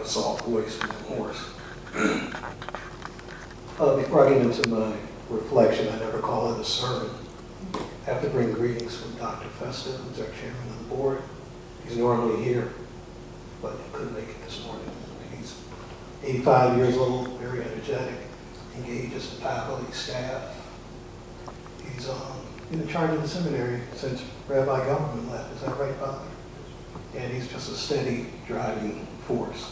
a soft voice and hoarse. Before I get into my reflection, I never call it a sermon. I have to bring greetings from Dr. Festa, who's our chairman of the board. He's normally here, but he couldn't make it this morning. He's 85 years old, very energetic, engages the faculty, staff. He's been in charge of the seminary since Rabbi Government left. Is that right, Father? And he's just a steady driving force.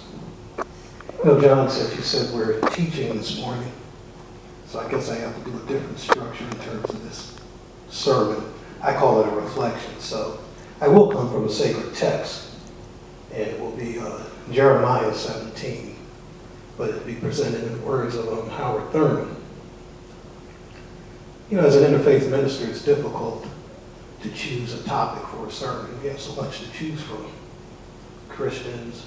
You know, John said, you said we're teaching this morning, so I guess I have to do a different structure in terms of this sermon. I call it a reflection. So I will come from a sacred text, and it will be Jeremiah 17, but it'll be presented in the words of Howard Thurman. You know, as an interfaith minister, it's difficult to choose a topic for a sermon. We have so much to choose from. Christians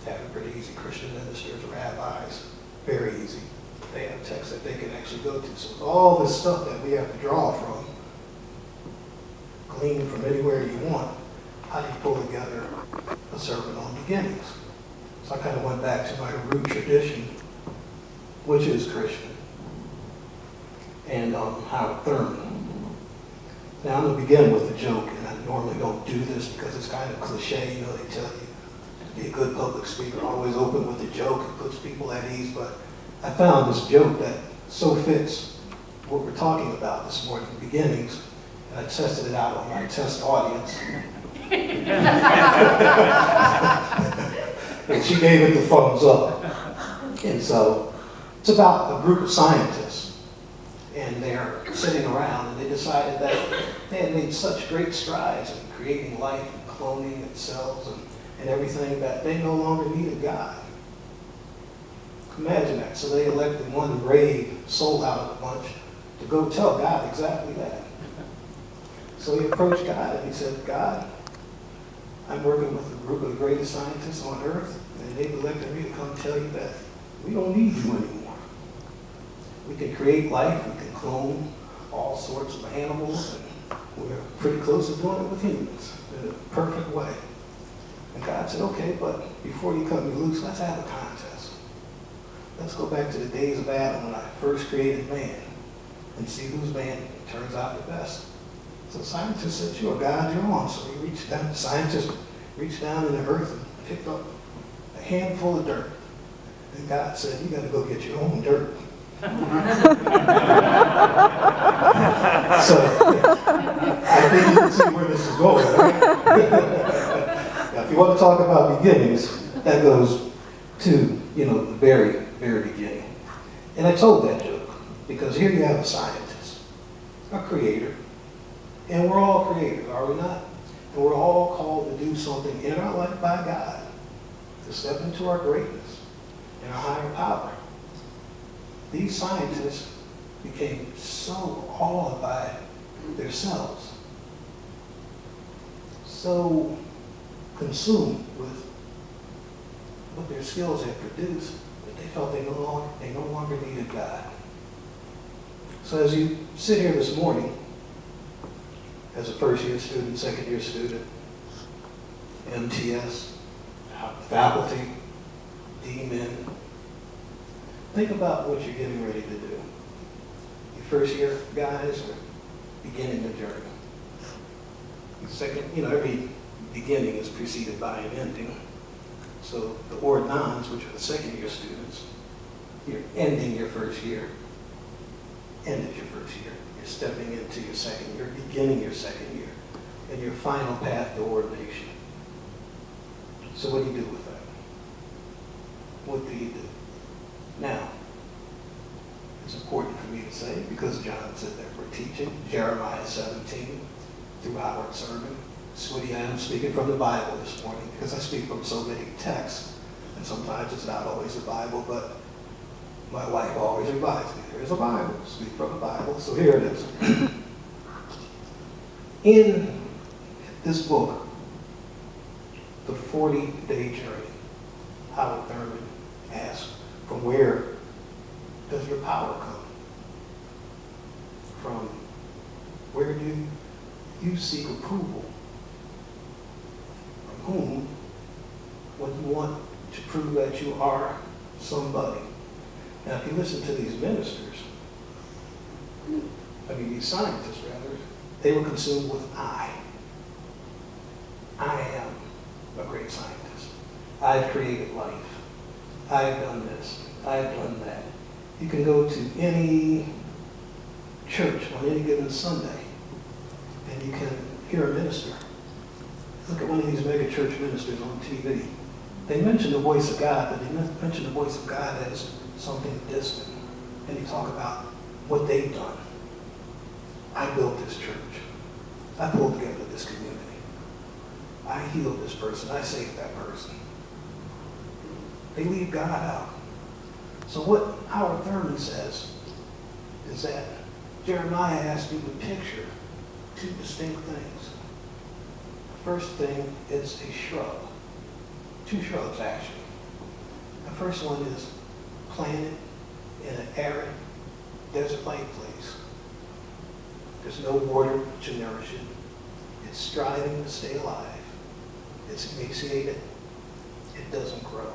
have it pretty easy. Christian ministers, rabbis, very easy. They have texts that they can actually go to. So all this stuff that we have to draw from, glean from anywhere you want, how do you pull together a sermon on beginnings? So I kind of went back to my root tradition, which is Christian, and Howard Thurman. Now I'm going to begin with a joke, and I normally don't do this because it's kind of cliche. You know, they tell you to be a good public speaker, always open with a joke. It puts people at ease, but I found this joke that so fits what we're talking about this morning, beginnings, and I tested it out on my test audience. And she gave it the thumbs up. And so it's about a group of scientists, and they're sitting around, and they decided that they had made such great strides in creating life and cloning and cells and everything that they no longer needed God. Imagine that. So they elected one brave soul out of the bunch to go tell God exactly that. So he approached God and he said, God, I'm working with a group of the greatest scientists on earth, and they've elected me to come tell you that we don't need you anymore. We can create life, we can clone all sorts of animals, and we're pretty close to doing it with humans in a perfect way. And God said, okay, but before you cut me loose, let's have a contest. Let's go back to the days of Adam when I first created man and see whose man turns out the best. So scientists said, sure, God, you're on. So he reached down, the scientist reached down in the earth and picked up a handful of dirt. And God said, you got to go get your own dirt. So I think you can see where this is going, right? Now, if you want to talk about beginnings, that goes to, you know, the very, very beginning. And I told that joke because here you have a scientist, a creator, and we're all creators, are we not? And we're all called to do something in our life by God, to step into our greatness and our higher power. These scientists became so awed by themselves, so consumed with what their skills had produced, that they felt they no longer needed God. So as you sit here this morning, as a first-year student, second-year student, MTS, faculty, D-men, think about what you're getting ready to do. Your first-year guys are beginning the journey. Your second, you know, every beginning is preceded by an ending. So the ordinands, which are the second-year students, you're ending your first year, ended your first year. You're stepping into your second year, beginning your second year, and your final path to ordination. So what do you do with that? What do you do? Now, it's important for me to say, because John said that we're teaching Jeremiah 17 through our sermon. Switty, I am speaking from the Bible this morning, because I speak from so many texts, and sometimes it's not always the Bible, but my wife always reminds me, there's a Bible, speak from the Bible, so here it is. In this book, The 40-Day Journey, Howard Thurman asked, from where does your power come? From where do you seek approval? From whom when you want to prove that you are somebody. Now, if you listen to these ministers, these scientists rather, they were consumed with I. I am a great scientist. I've created life. I've done this. I've done that. You can go to any church on any given Sunday, and you can hear a minister. Look at one of these mega church ministers on TV. They mention the voice of God, but they mention the voice of God as something distant. And they talk about what they've done. I built this church. I pulled together this community. I healed this person. I saved that person. They leave God out. So what Howard Thurman says is that Jeremiah asked you to picture two distinct things. First thing is a shrub. Two shrubs, actually. The first one is planted in an arid, desert-like place. There's no water to nourish it. It's striving to stay alive. It's emaciated. It doesn't grow.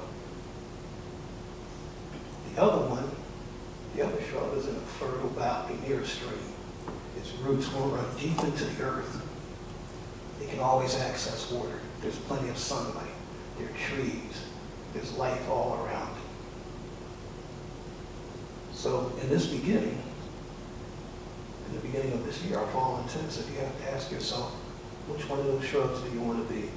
The other one, the other shrub is in a fertile valley near a stream. Its roots will run deep into the earth. It can always access water. There's plenty of sunlight. There are trees. There's life all around it. So in this beginning, in the beginning of this year, our fall intensive, you have to ask yourself, which one of those shrubs do you want to be?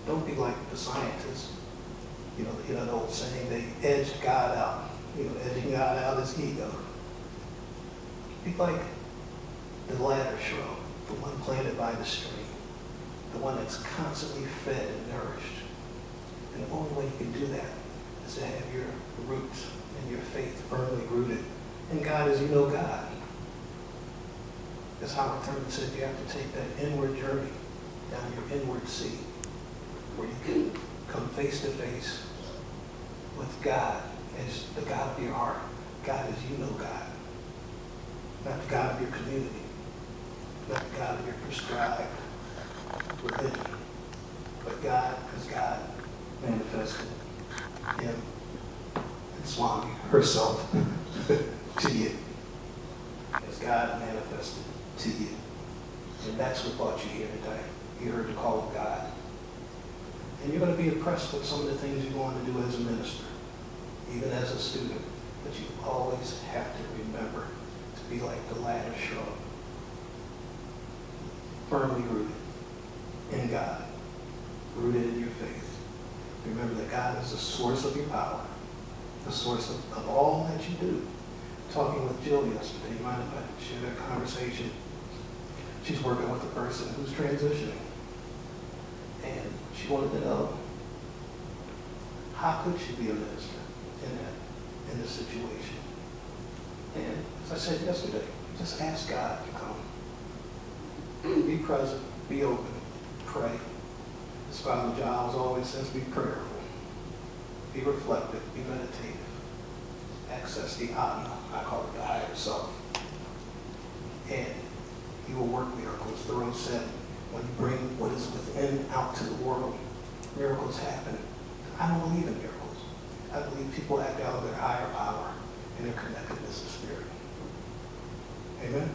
Don't be like the scientists. You know the old saying, they edged God out. Edging God out is ego. Be like the latter shrub, the one planted by the stream, the one that's constantly fed and nourished. And the only way you can do that is to have your roots and your faith firmly rooted in God as you know God. As Howard Thurman said, you have to take that inward journey down your inward sea, where you can come face to face with God as the God of your heart, God as you know God, not the God of your community, not the God of your prescribed religion, but God as God manifested Him and Swami herself to you, as God manifested to you. And that's what brought you here today. You heard the call of God. And you're going to be impressed with some of the things you want to do as a minister, even as a student. But you always have to remember to be like the ladder shrub, firmly rooted in God, rooted in your faith. Remember that God is the source of your power, the source of all that you do. Talking with Jill yesterday, you mind if I share that conversation? She's working with a person who's transitioning. And she wanted to know, how could she be a minister in this situation? And as I said yesterday, just ask God to come. Be present, be open, pray. As Father Giles always says, be prayerful, be reflective, be meditative. Access the Atma, I call it the higher self. And He will work miracles. Thoreau said, when you bring what is within out to the world, miracles happen. I don't believe in miracles. I believe people act out of their higher power and their connectedness of spirit. Amen?